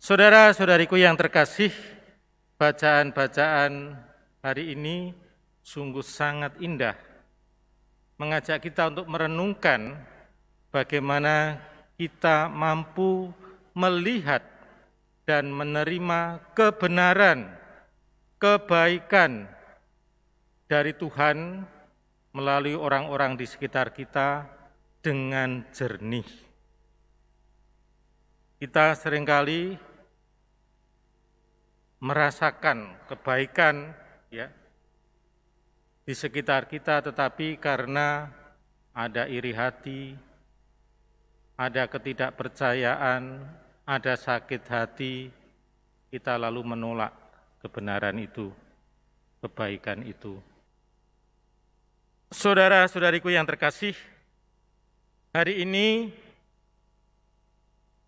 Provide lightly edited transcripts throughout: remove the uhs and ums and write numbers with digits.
Saudara-saudariku yang terkasih, bacaan-bacaan hari ini sungguh sangat indah, mengajak kita untuk merenungkan bagaimana kita mampu melihat dan menerima kebenaran, kebaikan dari Tuhan melalui orang-orang di sekitar kita dengan jernih. Kita seringkali merasakan kebaikan ya di sekitar kita, tetapi karena ada iri hati, ada ketidakpercayaan, ada sakit hati, kita lalu menolak kebenaran itu, kebaikan itu. Saudara-saudariku yang terkasih, hari ini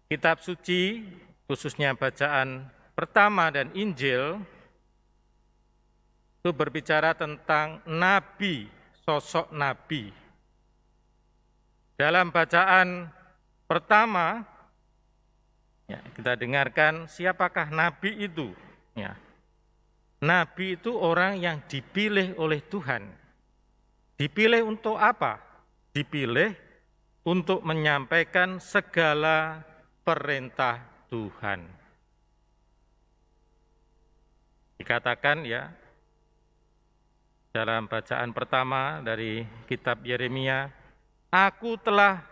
Kitab suci, khususnya bacaan pertama dan Injil, itu berbicara tentang nabi, sosok nabi. Dalam bacaan pertama, ya, kita dengarkan siapakah nabi itu. Ya. Nabi itu orang yang dipilih oleh Tuhan. Dipilih untuk apa? Dipilih untuk menyampaikan segala perintah Tuhan. Dikatakan ya dalam bacaan pertama dari kitab Yeremia, aku telah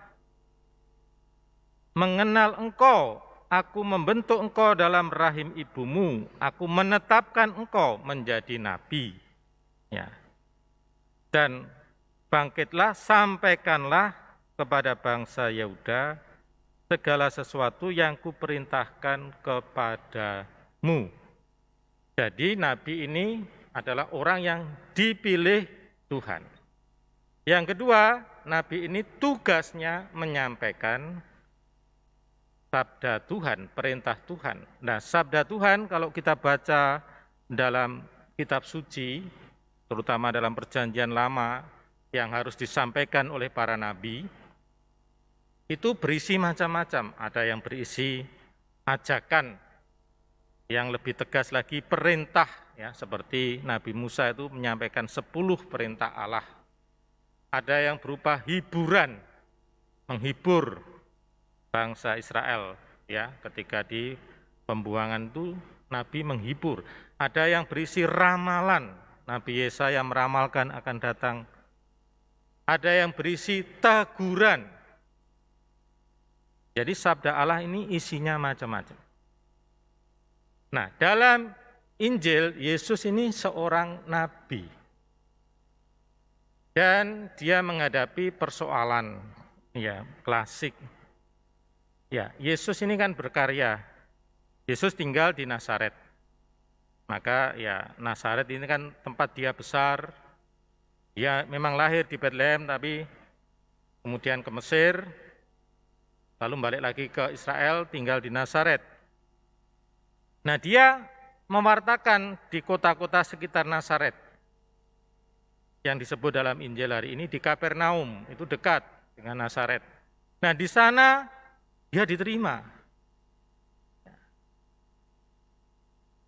mengenal engkau, aku membentuk engkau dalam rahim ibumu, aku menetapkan engkau menjadi nabi. Ya. Dan bangkitlah, sampaikanlah kepada bangsa Yehuda segala sesuatu yang kuperintahkan kepadamu. Jadi nabi ini adalah orang yang dipilih Tuhan. Yang kedua, nabi ini tugasnya menyampaikan sabda Tuhan, perintah Tuhan. Nah, sabda Tuhan kalau kita baca dalam kitab suci, terutama dalam perjanjian lama yang harus disampaikan oleh para nabi, itu berisi macam-macam. Ada yang berisi ajakan, yang lebih tegas lagi perintah, ya, seperti Nabi Musa itu menyampaikan 10 perintah Allah. Ada yang berupa hiburan, menghibur bangsa Israel, ya, ketika di pembuangan itu Nabi menghibur. Ada yang berisi ramalan, Nabi Yesaya meramalkan akan datang. Ada yang berisi teguran. Jadi sabda Allah ini isinya macam-macam. Nah, dalam Injil, Yesus ini seorang nabi. Dan dia menghadapi persoalan ya klasik. Ya, Yesus ini kan berkarya. Yesus tinggal di Nazaret. Maka ya Nazaret ini kan tempat dia besar. Dia memang lahir di Bethlehem, tapi kemudian ke Mesir, lalu balik lagi ke Israel, tinggal di Nazaret. Nah, dia mewartakan di kota-kota sekitar Nazaret, yang disebut dalam Injil hari ini di Kapernaum, itu dekat dengan Nazaret. Nah, di sana dia diterima.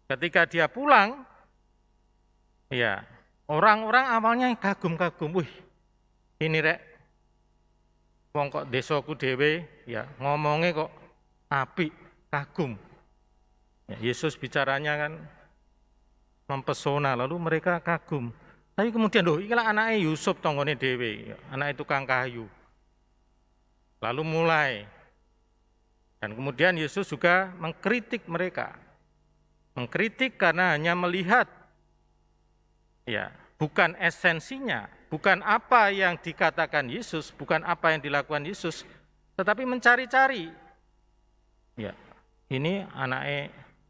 Ketika dia pulang, ya orang-orang awalnya kagum-kagum, wih, ini rek, wong kok desaku dhewe ya ngomongnya kok apik, kagum. Ya, Yesus bicaranya kan mempesona, lalu mereka kagum. Tapi kemudian loh, iki lah anake Yusuf tanggane dhewe, anak tukang kayu. Lalu mulai. Dan kemudian Yesus juga mengkritik mereka. Mengkritik karena hanya melihat ya, bukan esensinya, bukan apa yang dikatakan Yesus, bukan apa yang dilakukan Yesus, tetapi mencari-cari. Ya, ini anaknya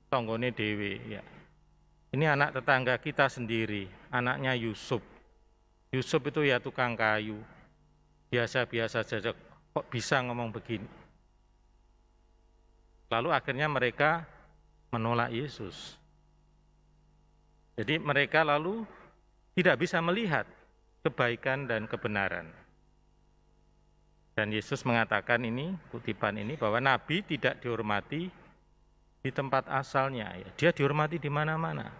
tonggone dewe. Ya. Ini anak tetangga kita sendiri, anaknya Yusuf. Yusuf itu ya tukang kayu, biasa-biasa saja, kok bisa ngomong begini. Lalu akhirnya mereka menolak Yesus. Jadi mereka lalu tidak bisa melihat kebaikan dan kebenaran. Dan Yesus mengatakan ini, kutipan ini, bahwa nabi tidak dihormati di tempat asalnya, ya. Dia dihormati di mana-mana.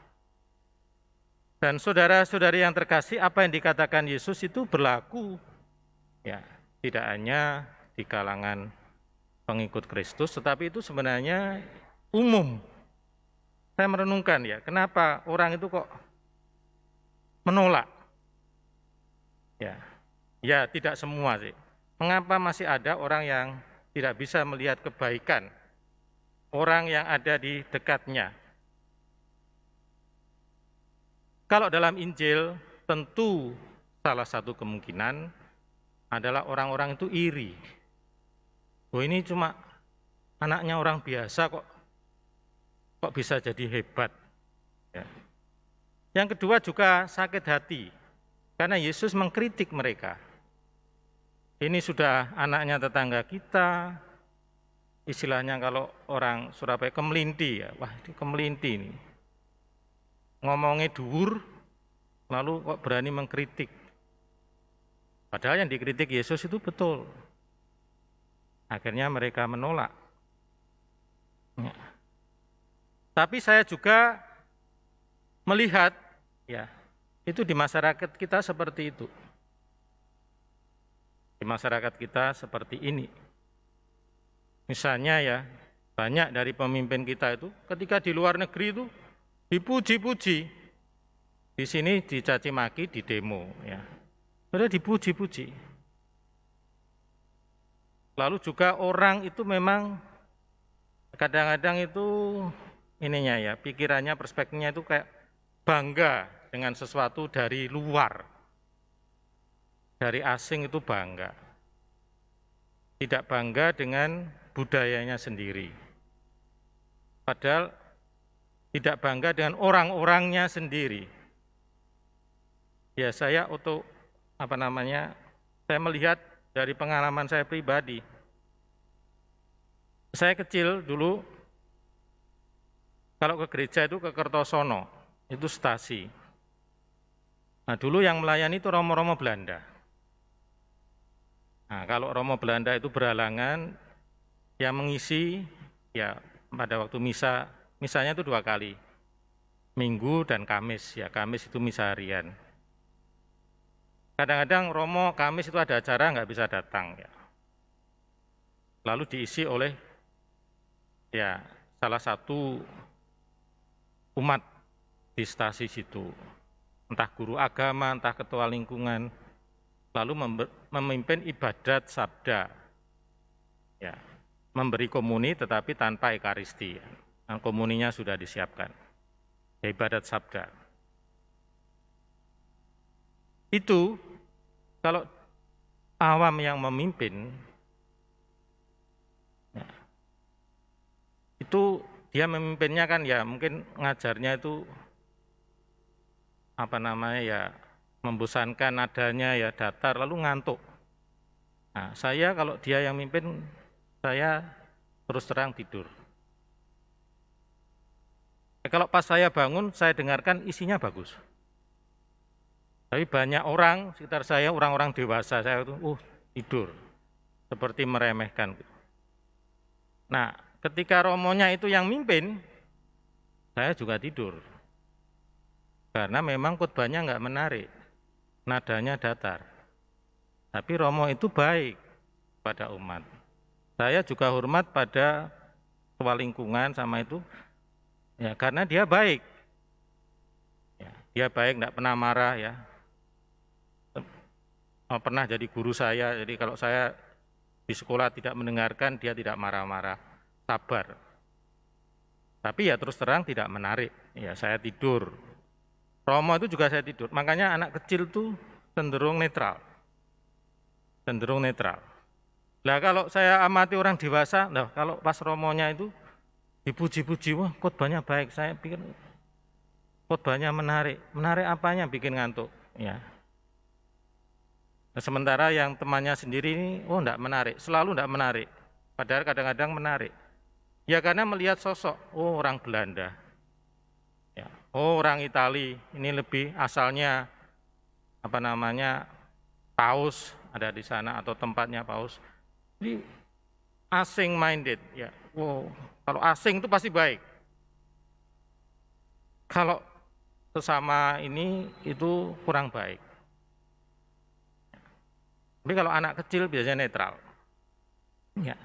Dan saudara-saudari yang terkasih, apa yang dikatakan Yesus itu berlaku, ya, tidak hanya di kalangan pengikut Kristus, tetapi itu sebenarnya umum. Saya merenungkan, ya, kenapa orang itu kok menolak? Ya, tidak semua sih. Mengapa masih ada orang yang tidak bisa melihat kebaikan orang yang ada di dekatnya? Kalau dalam Injil, tentu salah satu kemungkinan adalah orang-orang itu iri. Oh, ini cuma anaknya orang biasa kok bisa jadi hebat. Ya. Yang kedua juga sakit hati, karena Yesus mengkritik mereka. Ini sudah anaknya tetangga kita, istilahnya kalau orang Surabaya kemelinti, ya. Wah, ini kemelinti ini. Ngomongnya dhuwur, lalu kok berani mengkritik. Padahal yang dikritik Yesus itu betul. Akhirnya mereka menolak. Ya. Tapi saya juga melihat, ya, itu di masyarakat kita seperti itu. Di masyarakat kita seperti ini. Misalnya, ya, banyak dari pemimpin kita itu ketika di luar negeri itu dipuji-puji, di sini dicaci maki di demo, ya, sudah dipuji-puji. Lalu juga orang itu memang kadang-kadang itu ininya, ya, pikirannya, perspektifnya itu kayak bangga dengan sesuatu dari luar, dari asing itu bangga, tidak bangga dengan budayanya sendiri. Padahal tidak bangga dengan orang-orangnya sendiri. Ya, saya saya melihat dari pengalaman saya pribadi. Saya kecil dulu, kalau ke gereja itu ke Kertosono, itu stasi. Nah, dulu yang melayani itu Romo-Romo Belanda. Nah, kalau Romo Belanda itu berhalangan, yang mengisi, ya, pada waktu misanya itu 2 kali, Minggu dan Kamis, ya, Kamis itu misa harian. Kadang-kadang Romo Kamis itu ada acara nggak bisa datang, ya. Lalu diisi oleh, ya, salah satu umat di stasi situ, entah guru agama, entah ketua lingkungan, lalu memimpin ibadat sabda, ya, memberi komuni tetapi tanpa ekaristi. Dan komuninya sudah disiapkan, ya, ibadat sabda. Itu kalau awam yang memimpin, ya, itu dia memimpinnya kan, ya, mungkin ngajarnya itu ya, membosankan, nadanya, ya, datar, lalu ngantuk. Nah, saya kalau dia yang mimpin, saya terus terang tidur. Kalau pas saya bangun, saya dengarkan isinya bagus. Tapi banyak orang sekitar saya, orang-orang dewasa, saya itu tidur, seperti meremehkan. Nah, ketika romonya itu yang mimpin, saya juga tidur. Karena memang khotbahnya nggak menarik, nadanya datar. Tapi romo itu baik pada umat. Saya juga hormat pada ketua lingkungan sama itu, ya, karena dia baik. Ya, dia baik, enggak pernah marah, ya. Pernah jadi guru saya, jadi kalau saya di sekolah tidak mendengarkan, dia tidak marah-marah, sabar. Tapi ya terus terang tidak menarik, ya, saya tidur. Romo itu juga saya tidur, makanya anak kecil tuh cenderung netral. Cenderung netral. Nah, kalau saya amati orang dewasa, nah, kalau pas romonya itu dipuji-puji, wah, khotbahnya baik, saya pikir khotbahnya menarik. Menarik apanya bikin ngantuk, ya. Nah, sementara yang temannya sendiri ini, enggak menarik, selalu enggak menarik. Padahal kadang-kadang menarik. Ya, karena melihat sosok, orang Belanda, ya, orang Itali, ini lebih asalnya paus ada di sana atau tempatnya paus. Jadi asing minded, ya. Kalau asing itu pasti baik. Kalau sesama ini itu kurang baik. Tapi kalau anak kecil biasanya netral. Ya.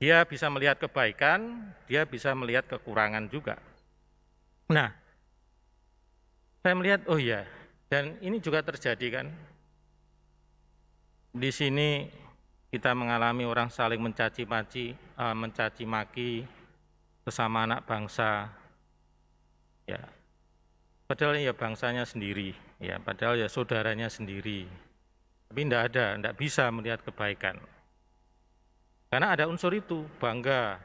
Dia bisa melihat kebaikan, dia bisa melihat kekurangan juga. Nah, saya melihat, oh iya, dan ini juga terjadi kan. Di sini kita mengalami orang saling mencaci maki sesama anak bangsa. Ya. Padahal ya bangsanya sendiri, ya, padahal ya saudaranya sendiri. Tapi tidak bisa melihat kebaikan. Karena ada unsur itu, bangga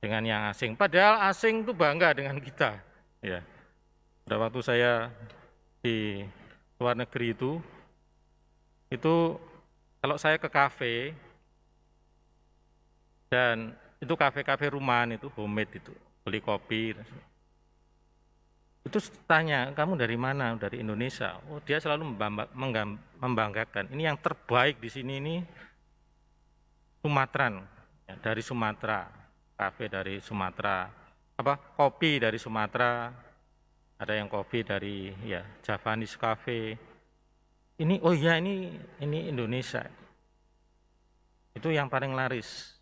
dengan yang asing. Padahal asing itu bangga dengan kita. Ya. Pada waktu saya di luar negeri itu kalau saya ke kafe, dan itu kafe-kafe rumahan itu, homemade itu, beli kopi, itu tanya, kamu dari mana? Dari Indonesia. Oh, dia selalu membanggakan. Ini yang terbaik di sini ini Sumatran, ya, dari Sumatera, kafe dari Sumatera, kopi dari Sumatera, ada yang kopi dari ya Javanese Cafe. Ini oh iya ini Indonesia. Itu yang paling laris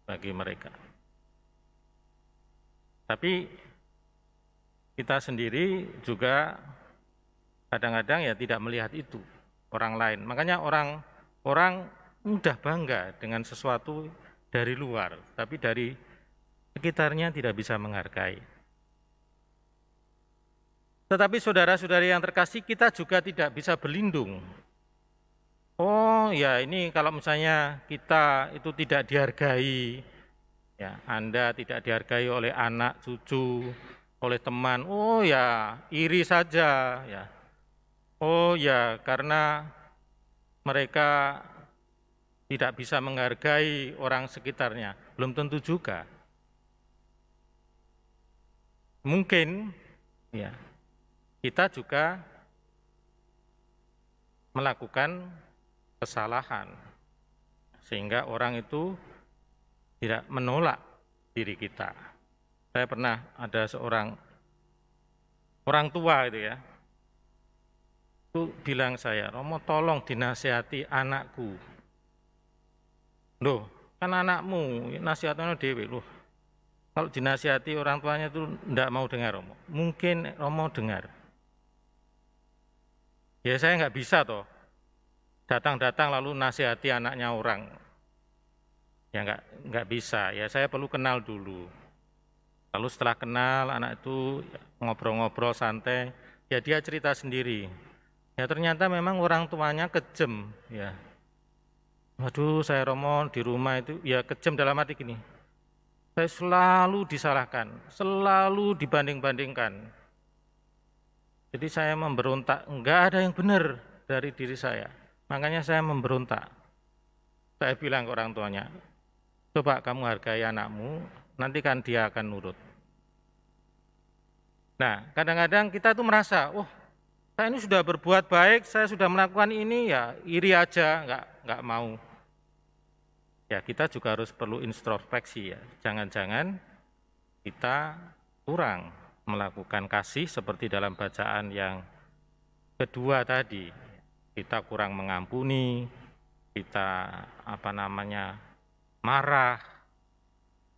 bagi mereka. Tapi kita sendiri juga kadang-kadang ya tidak melihat itu orang lain. Makanya orang mudah bangga dengan sesuatu dari luar, tapi dari sekitarnya tidak bisa menghargai. Tetapi saudara-saudari yang terkasih, kita juga tidak bisa berlindung. Oh ya, ini kalau misalnya kita itu tidak dihargai, ya Anda tidak dihargai oleh anak, cucu, oleh teman, oh ya iri saja, ya. Oh ya, karena mereka tidak bisa menghargai orang sekitarnya, belum tentu juga. Mungkin ya kita juga melakukan kesalahan sehingga orang itu tidak menolak diri kita. Saya pernah ada seorang orang tua itu ya, itu bilang saya, Romo tolong dinasihati anakku. Loh, kan anakmu, nasihatnya dewe. Loh, kalau dinasihati orang tuanya itu tidak mau dengar Romo. Mungkin Romo dengar. Ya saya nggak bisa toh, datang-datang lalu nasihati anaknya orang. Ya nggak bisa, ya saya perlu kenal dulu. Lalu setelah kenal, anak itu ngobrol-ngobrol santai, ya dia cerita sendiri. Ya ternyata memang orang tuanya kejam, ya. Waduh, saya Romo di rumah itu, ya kejam dalam arti gini. Saya selalu disalahkan, selalu dibanding-bandingkan. Jadi saya memberontak, enggak ada yang benar dari diri saya. Makanya saya memberontak. Saya bilang ke orang tuanya, coba kamu hargai anakmu, nanti kan dia akan nurut. Nah, kadang-kadang kita tuh merasa, saya ini sudah berbuat baik, saya sudah melakukan ini, ya iri aja, enggak mau. Ya kita juga harus perlu introspeksi ya, jangan-jangan kita kurang melakukan kasih seperti dalam bacaan yang kedua tadi. Kita kurang mengampuni, kita marah,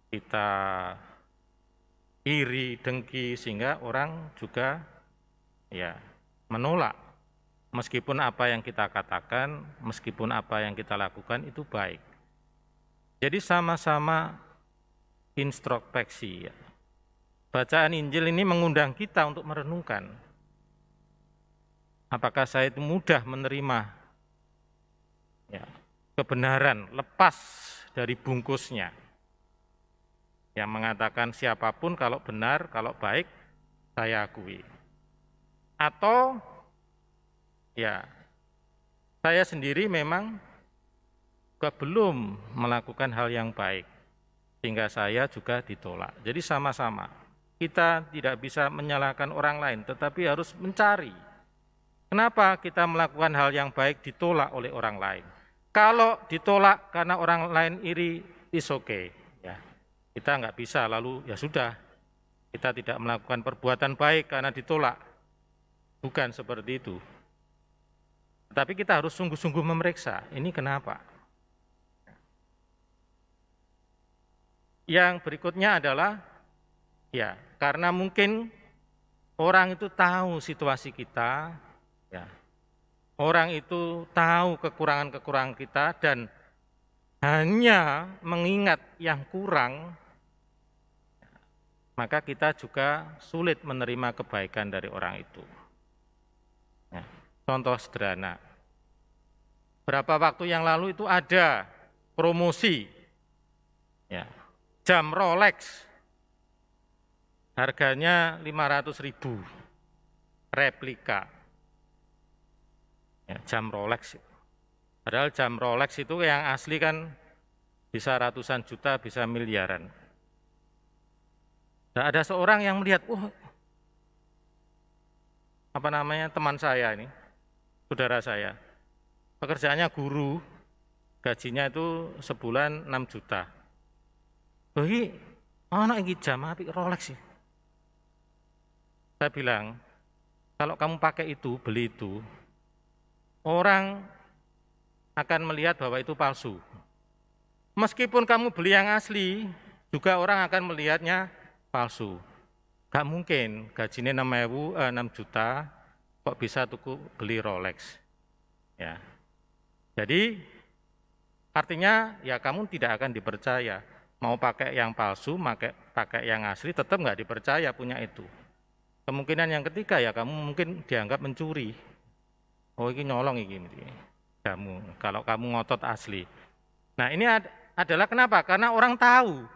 kita iri, dengki, sehingga orang juga ya menolak. Meskipun apa yang kita katakan, meskipun apa yang kita lakukan itu baik. Jadi sama-sama introspeksi ya. Bacaan Injil ini mengundang kita untuk merenungkan. Apakah saya itu mudah menerima ya, kebenaran lepas dari bungkusnya. Yang mengatakan siapapun kalau benar, kalau baik, saya akui. Atau ya saya sendiri memang juga belum melakukan hal yang baik, sehingga saya juga ditolak. Jadi sama-sama, kita tidak bisa menyalahkan orang lain, tetapi harus mencari. Kenapa kita melakukan hal yang baik ditolak oleh orang lain? Kalau ditolak karena orang lain iri, it's okay. Ya. Kita nggak bisa lalu ya sudah, kita tidak melakukan perbuatan baik karena ditolak. Bukan seperti itu. Tapi kita harus sungguh-sungguh memeriksa, ini kenapa? Yang berikutnya adalah, ya karena mungkin orang itu tahu situasi kita, ya, orang itu tahu kekurangan-kekurangan kita dan hanya mengingat yang kurang, maka kita juga sulit menerima kebaikan dari orang itu. Ya, contoh sederhana, berapa waktu yang lalu itu ada promosi ya, jam Rolex, harganya 500.000, replika. Ya, jam Rolex. Padahal jam Rolex itu yang asli kan bisa ratusan juta, bisa miliaran. Nah, ada seorang yang melihat, teman saya ini, saudara saya, pekerjaannya guru, gajinya itu sebulan 6 juta. Bagi anak ini jam apik Rolex sih. Saya bilang, kalau kamu pakai itu, beli itu, orang akan melihat bahwa itu palsu. Meskipun kamu beli yang asli, juga orang akan melihatnya palsu. Gak mungkin gajinya 6 juta, kok bisa tuku beli Rolex. Ya. Jadi artinya ya kamu tidak akan dipercaya. Mau pakai yang palsu, pakai yang asli, tetap nggak dipercaya punya itu. Kemungkinan yang ketiga ya kamu mungkin dianggap mencuri. Oh ini nyolong ini kamu, kalau kamu ngotot asli. Nah ini adalah kenapa? Karena orang tahu.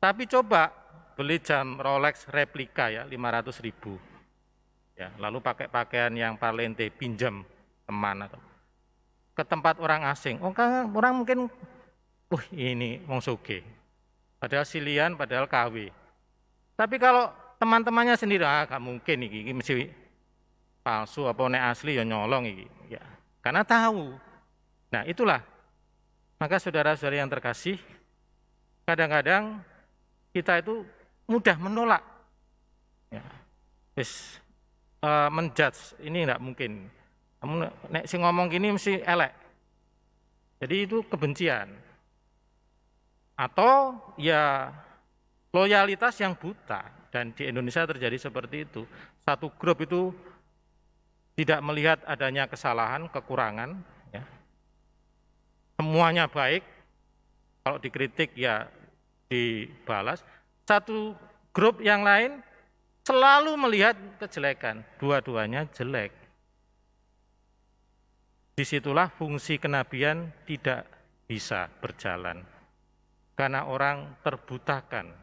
Tapi coba beli jam Rolex replika ya 500.000. Ya, lalu pakai pakaian yang parlente, pinjam teman atau ke tempat orang asing. Oh kan orang mungkin ini wong sugih. Padahal silian, padahal KW. Tapi kalau teman-temannya sendiri, gak mungkin ini mesti palsu apa nek asli ya nyolong ini. Ya, karena tahu. Nah, itulah. Maka saudara-saudara yang terkasih, kadang-kadang kita itu mudah menolak. Ya. Menjudge, ini enggak mungkin. Kamu nek sing ngomong gini mesti elek. Jadi itu kebencian. Atau ya loyalitas yang buta. Dan di Indonesia terjadi seperti itu. Satu grup itu tidak melihat adanya kesalahan, kekurangan. Ya. Semuanya baik. Kalau dikritik ya dibalas. Satu grup yang lain selalu melihat kejelekan, dua-duanya jelek. Disitulah fungsi kenabian tidak bisa berjalan, karena orang terbutakan.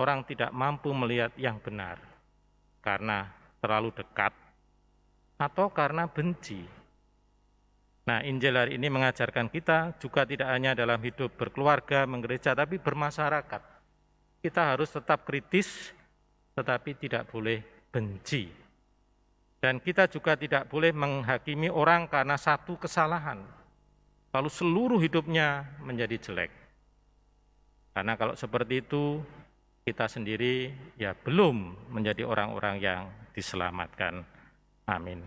Orang tidak mampu melihat yang benar, karena terlalu dekat, atau karena benci. Nah, Injil hari ini mengajarkan kita juga tidak hanya dalam hidup berkeluarga, menggereja, tapi bermasyarakat. Kita harus tetap kritis, tetapi tidak boleh benci. Dan kita juga tidak boleh menghakimi orang karena satu kesalahan, lalu seluruh hidupnya menjadi jelek. Karena kalau seperti itu, kita sendiri ya belum menjadi orang-orang yang diselamatkan. Amin.